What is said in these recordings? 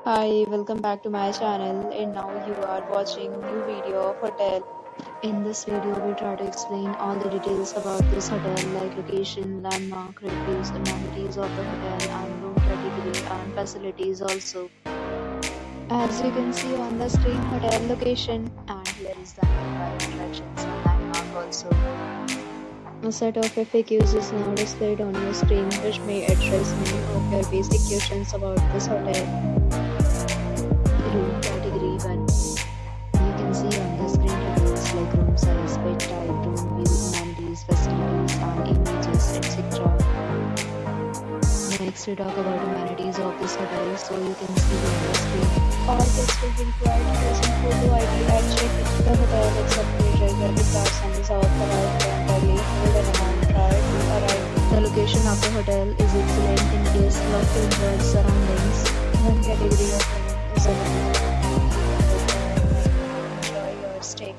Hi, welcome back to my channel and now you are watching new video of hotel. In this video we try to explain all the details about this hotel like location, landmark, reviews, amenities of the hotel and room category and facilities also. As you can see on the screen hotel location and here is the nearby attractions and landmark also. A set of FAQs is now displayed on your screen which may address many of your basic questions about this hotel. Room category 1. You can see on the screen details like room size, bed type, room view, amenities, facilities and images, etc. Next we talk about amenities of this hotel, so you can see on the screen. All guests will be required to present photo ID at check-in. The hotel accepts major credit cards and is authorized to entirely hold an amount prior to arrival. The location of the hotel is excellent in case love to enjoy its surroundings. One category of room is available to enjoy your stay.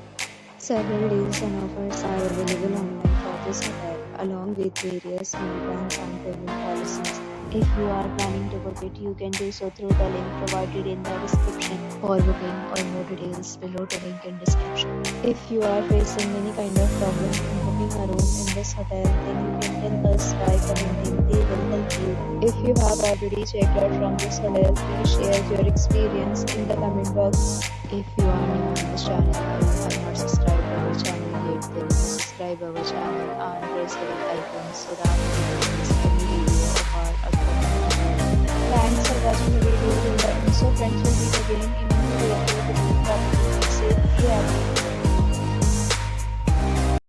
Several deals and offers are available online for this hotel, along with various meal plans and payment policies. If you are planning to book it, you can do so through the link provided in the description. For booking or more details, below the link in description. If you are facing any kind of problem in booking a room in this hotel, then you can tell us by commenting. They will help you. If you have already checked out from this hotel, please share your experience in the comment box. If you are new on this channel or you have not subscribed our channel yet, then subscribe our channel and press the bell icon so that you don't miss any video of our upcoming channel. Thanks for watching the video till the end. So friends, will meet again in a new video with a new topic. Stay happy.